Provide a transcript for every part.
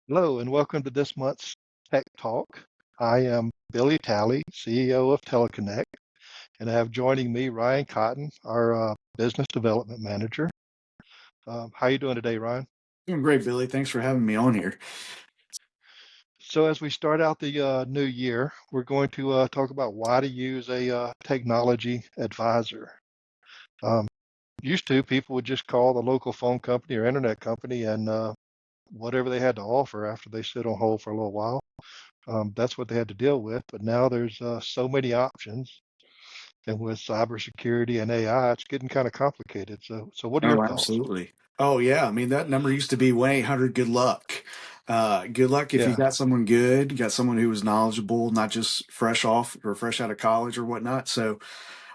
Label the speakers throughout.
Speaker 1: Hello, and welcome to this month's Tech Talk. I am Billy Talley, CEO of Teleconnect, and I have joining me Ryan Cotton, our Business Development Manager. How you doing today, Ryan?
Speaker 2: Doing great, Billy. Thanks for having me on here.
Speaker 1: So as we start out the new year, we're going to talk about why to use a technology advisor. Um, Used to, people would just call the local phone company or internet company and whatever they had to offer after they sit on hold for a little while. That's what they had to deal with. But now there's so many options, and with cybersecurity and AI, it's getting kind of complicated. So what are your
Speaker 2: Oh,
Speaker 1: thoughts?
Speaker 2: absolutely. Oh, yeah. I mean, that number used to be 1-800 good luck. Good luck if you
Speaker 1: Yeah,
Speaker 2: got someone good, you got someone who was knowledgeable, not just fresh off or fresh out of college or whatnot. So,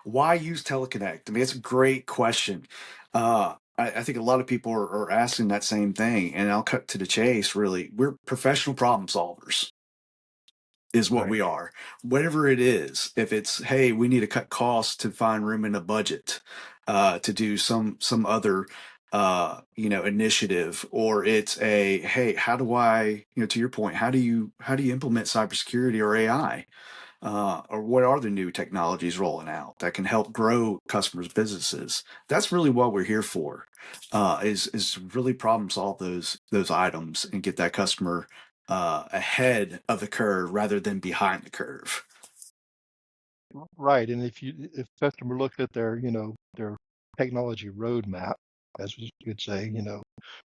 Speaker 2: why use Teleconnect? I mean, it's a great question. I think a lot of people are asking that same thing, and I'll cut to the chase, really. We're professional problem solvers. Is what
Speaker 1: right.
Speaker 2: we are. Whatever it is, if it's, hey, we need to cut costs to find room in a budget, to do some other initiative, or it's a, hey, how do I, to your point, how do you implement cybersecurity or AI? Or what are the new technologies rolling out that can help grow customers' businesses? That's really what we're here for, is really problem solve those items and get that customer ahead of the curve rather than behind the curve.
Speaker 1: Right. And if customer looks at their, their technology roadmap, as we could say,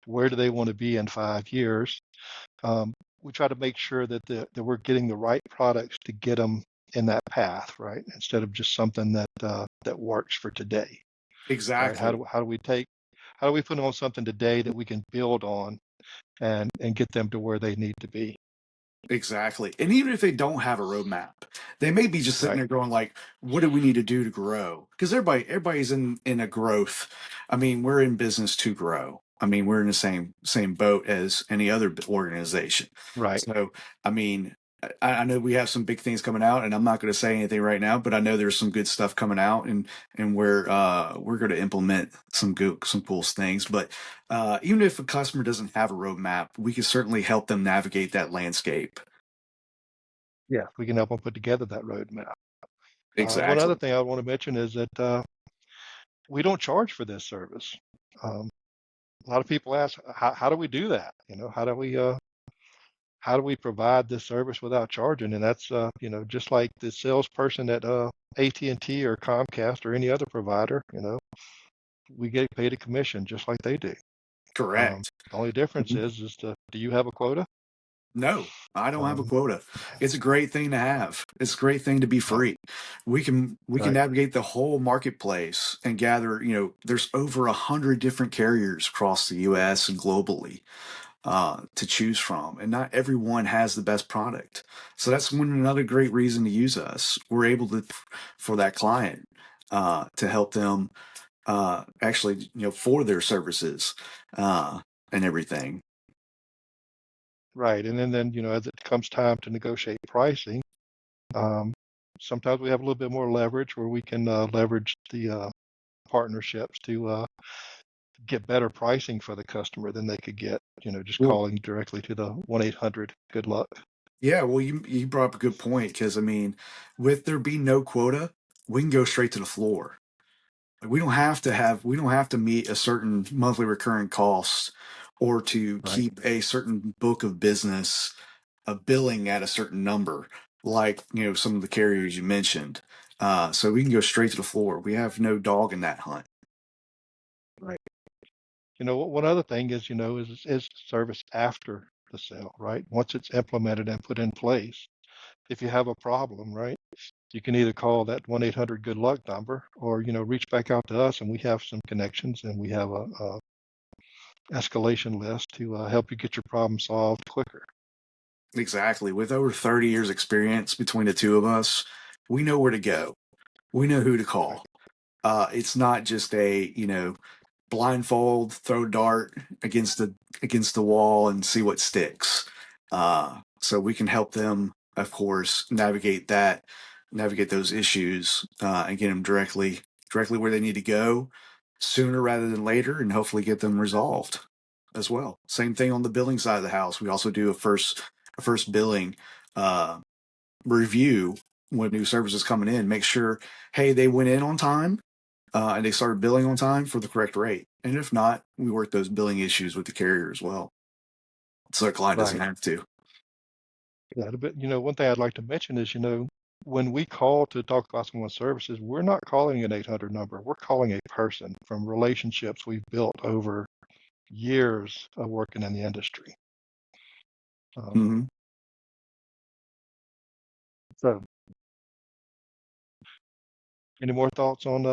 Speaker 1: where do they want to be in 5 years? Um, we try to make sure that we're getting the right products to get them in that path, right? Instead of just something that works for today, right?
Speaker 2: Exactly.
Speaker 1: How do we put on something today that we can build on and get them to where they need to be,
Speaker 2: Exactly. And even if they don't have a roadmap, they may be just sitting
Speaker 1: right?
Speaker 2: there going like, what do we need to do to grow? Because everybody's in a growth. I mean, we're in business to grow. I mean, we're in the same boat as any other organization.
Speaker 1: Right.
Speaker 2: So, I mean, I know we have some big things coming out, and I'm not going to say anything right now, but I know there's some good stuff coming out, and we're going to implement some cool things. But even if a customer doesn't have a roadmap, we can certainly help them navigate that landscape.
Speaker 1: Yeah, we can help them put together that roadmap. One other
Speaker 2: Exactly.
Speaker 1: thing I want to mention is that we don't charge for this service. Um, a lot of people ask, how do we do that? How do we provide this service without charging? And that's, just like the salesperson at AT&T or Comcast or any other provider, we get paid a commission just like they do.
Speaker 2: Correct.
Speaker 1: The only difference
Speaker 2: Mhm.
Speaker 1: is do you have a quota?
Speaker 2: No, I don't have a
Speaker 1: Um,
Speaker 2: quota. It's a great thing to have. It's a great thing to be
Speaker 1: right,
Speaker 2: free. We can
Speaker 1: right,
Speaker 2: navigate the whole marketplace and gather, there's over 100 different carriers across the US and globally to choose from. And not everyone has the best product. So that's another great reason to use us. We're able to, for that client, to help them actually, for their services uh, and everything.
Speaker 1: right. And then, as it comes time to negotiate pricing, um, sometimes we have a little bit more leverage where we can leverage the partnerships to get better pricing for the customer than they could get, just
Speaker 2: Well,
Speaker 1: calling directly to the 1-800 good luck.
Speaker 2: yeah, well, you brought up a good point because I mean, with there being no quota, we can go straight to the floor. Like, we don't have to meet a certain monthly recurring cost or to
Speaker 1: Right.
Speaker 2: keep a certain book of business, a billing at a certain number, like some of the carriers you mentioned. So we can go straight to the floor. We have no dog in that hunt.
Speaker 1: Right. One other thing is, is service after the sale, right? Once it's implemented and put in place, if you have a problem, right, you can either call that 1-800 good luck number or, reach back out to us and we have some connections and we have a escalation list to help you get your problem solved quicker.
Speaker 2: Exactly. With over 30 years experience between the two of us, we know where to go. We know who to
Speaker 1: Right.
Speaker 2: call. It's not just a, blindfold, throw dart against the wall and see what sticks. So we can help them, of course, navigate those issues, and get them directly where they need to go sooner rather than later, and hopefully get them resolved. as well. Same thing on the billing side of the house. We also do a first billing uh, review when new services coming in. Make sure, hey, they went in on time and they started billing on time for the correct rate. And if not, we work those billing issues with the carrier as well, so the client doesn't
Speaker 1: Right.
Speaker 2: have to.
Speaker 1: Yeah, but one thing I'd like to mention is, when we call to talk about someone's services, we're not calling an 800 number. We're calling a person from relationships we've built over years of working in the industry. Um,
Speaker 2: Hmm.
Speaker 1: so, any more thoughts on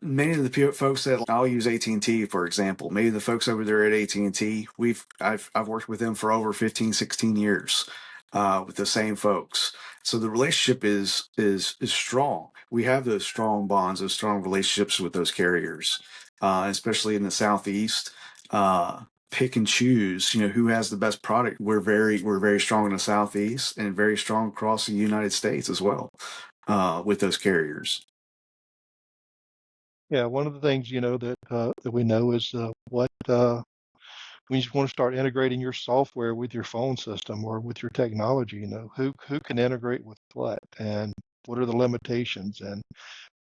Speaker 2: Many of the folks that I'll use AT&T for example. Maybe the folks over there at AT&T, I've worked with them for over 15, 16 years with the same folks. So the relationship is strong. We have those strong bonds, those strong relationships with those carriers, especially in the Southeast. Pick and choose, who has the best product. We're very strong in the Southeast and very strong across the United States as well with those carriers.
Speaker 1: yeah, one of the things, that we know is what when you want to start integrating your software with your phone system or with your technology, who can integrate with what and what are the limitations and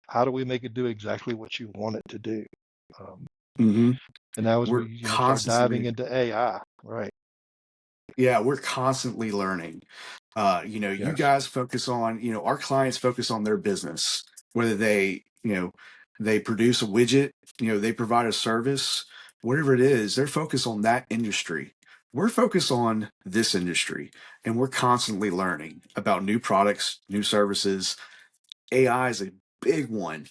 Speaker 1: how do we make it do exactly what you want it to do? Um,
Speaker 2: Hmm.
Speaker 1: and now as we,
Speaker 2: We're
Speaker 1: start diving
Speaker 2: constantly
Speaker 1: into AI, right?
Speaker 2: Yeah, we're constantly learning. You
Speaker 1: Yes.
Speaker 2: guys focus on, our clients focus on their business, whether they produce a widget, they provide a service, whatever it is, they're focused on that industry. We're focused on this industry, and we're constantly learning about new products, new services. AI is a big one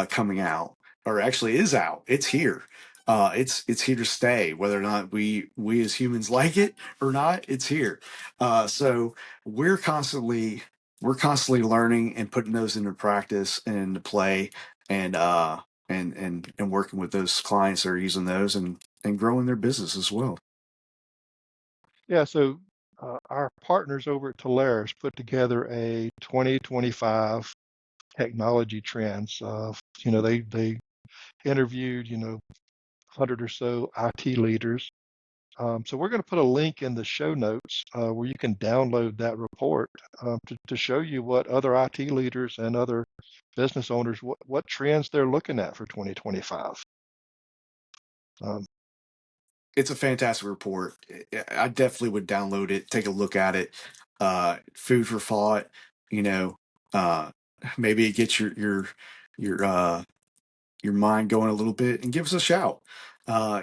Speaker 2: coming out, or actually is out. It's here. It's here to stay. Whether or not we as humans like it or not, it's here. So we're constantly we're constantly learning and putting those into practice and into play, and and working with those clients that are using those and growing their business as well.
Speaker 1: Yeah. So our partners over at Tolaris put together a 2025 technology trends. They interviewed, 100 or so IT leaders. So we're going to put a link in the show notes where you can download that report to show you what other IT leaders and other business owners, what trends they're looking at for 2025. Um,
Speaker 2: It's a fantastic report. I definitely would download it, take a look at it. Food for thought, you know. Uh, Maybe it gets your your mind going a little bit, and give us a shout.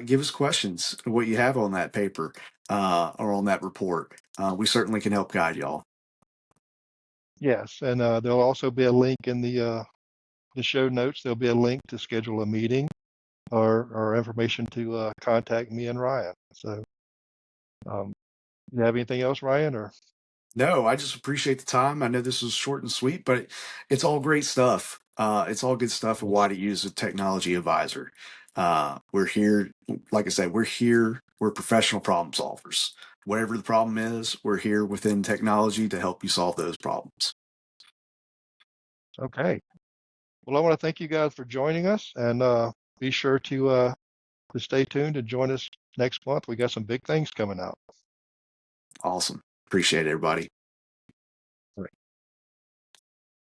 Speaker 2: Give us questions, what you have on that paper or on that report. We certainly can help guide y'all.
Speaker 1: yes, and there'll also be a link in the show notes. There'll be a link to schedule a meeting or information to contact me and Ryan. So, um, you have anything else, Ryan? Or
Speaker 2: No, I just appreciate the time. I know this was short and sweet, but it's all great stuff. It's all good stuff of why
Speaker 1: yes.
Speaker 2: to use a technology advisor. We're here, like I said, we're here. We're professional problem solvers. Whatever the problem is, we're here within technology to help you solve those problems.
Speaker 1: Okay. Well, I want to thank you guys for joining us, and be sure to stay tuned and join us next month. We got some big things coming out.
Speaker 2: Awesome. Appreciate it, everybody.